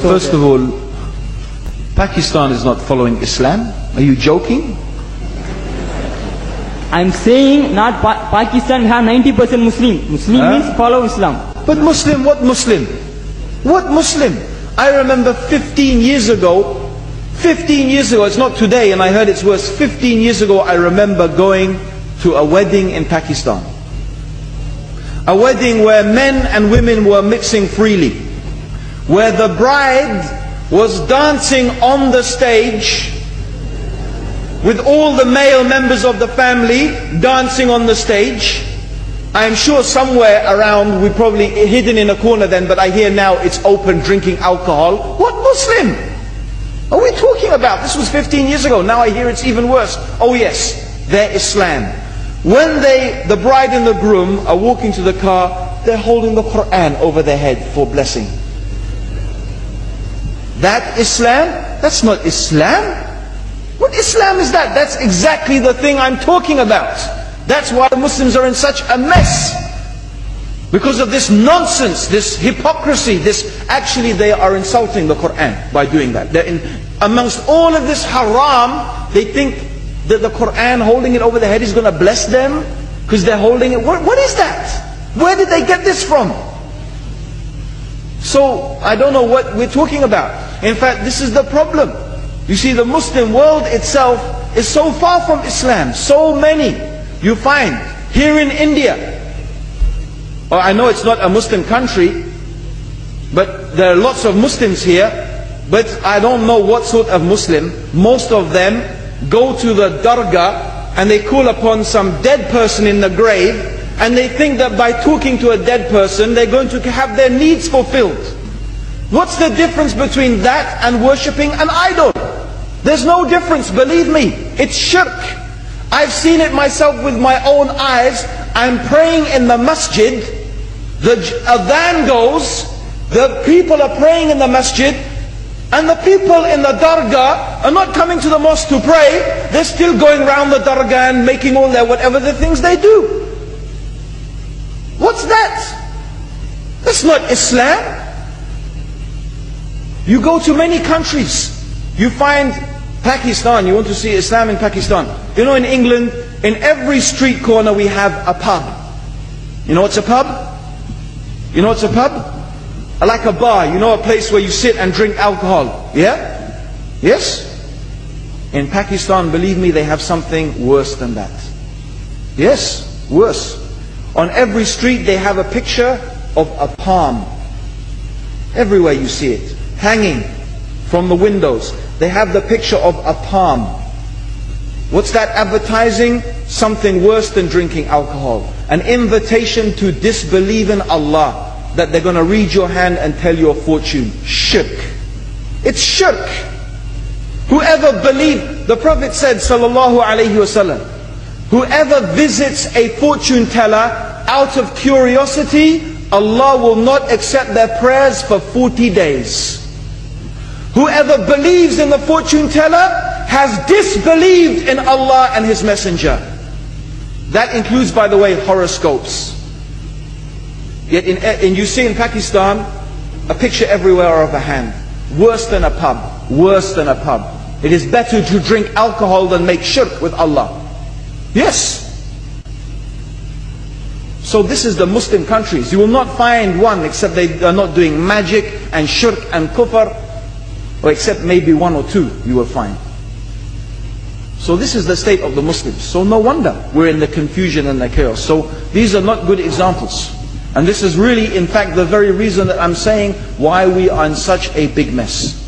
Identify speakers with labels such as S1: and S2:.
S1: First of all, Pakistan is not following Islam. Are you joking?
S2: I'm saying not Pakistan have 90% Muslim. Muslim means follow Islam.
S1: But Muslim, what Muslim? What Muslim? I remember 15 years ago, it's not today and I heard it's worse, 15 years ago I remember going to a wedding in Pakistan. A wedding where men and women were mixing freely. Where the bride was dancing on the stage with all the male members of the family dancing on the stage. I'm sure somewhere around, we probably hidden in a corner then, but I hear now it's open, drinking alcohol. What Muslim are we talking about? This was 15 years ago. Now I hear it's even worse. Oh yes, they're Islam. When the bride and the groom are walking to the car, they're holding the Quran over their head for blessing. That Islam? That's not Islam. What Islam is that? That's exactly the thing I'm talking about. That's why Muslims are in such a mess. Because of this nonsense, this hypocrisy, actually they are insulting the Quran by doing that. Amongst all of this haram, they think that the Quran, holding it over their head, is going to bless them because they're holding it. What is that? Where did they get this from? So I don't know what we're talking about. In fact, this is the problem. You see, the Muslim world itself is so far from Islam. So many you find here in India. I know it's not a Muslim country, but there are lots of Muslims here. But I don't know what sort of Muslim. Most of them go to the dargah and they call upon some dead person in the grave, and they think that by talking to a dead person they're going to have their needs fulfilled. What's the difference between that and worshipping an idol? There's no difference, believe me. It's shirk. I've seen it myself with my own eyes. I'm praying in the masjid, the adhan goes, the people are praying in the masjid, and the people in the dargah are not coming to the mosque to pray. They're still going around the dargah and making all their whatever the things they do. What's that? That's not Islam. You go to many countries, you find Pakistan, you want to see Islam in Pakistan. You know, in England, in every street corner we have a pub. You know what's a pub? You know what's a pub? Like a bar, you know, a place where you sit and drink alcohol. Yeah? Yes? In Pakistan, believe me, they have something worse than that. Yes, worse. On every street they have a picture of a palm. Everywhere you see it, hanging from the windows. They have the picture of a palm. What's that advertising? Something worse than drinking alcohol. An invitation to disbelieve in Allah. That they're going to read your hand and tell your fortune. Shirk. It's shirk. Whoever believes, the Prophet said, sallallahu alaihi wasallam, whoever visits a fortune teller out of curiosity, Allah will not accept their prayers for 40 days. Whoever believes in the fortune teller has disbelieved in Allah and His Messenger. That includes, by the way, horoscopes. Yet and you see in Pakistan a picture everywhere of a hand. Worse than a pub. Worse than a pub. It is better to drink alcohol than make shirk with Allah. Yes. So this is the Muslim countries. You will not find one except they are not doing magic and shirk and kufr, or except maybe one or two you will find. So this is the state of the Muslims. So no wonder we're in the confusion and the chaos. So these are not good examples. And this is really, in fact, the very reason that I'm saying why we are in such a big mess.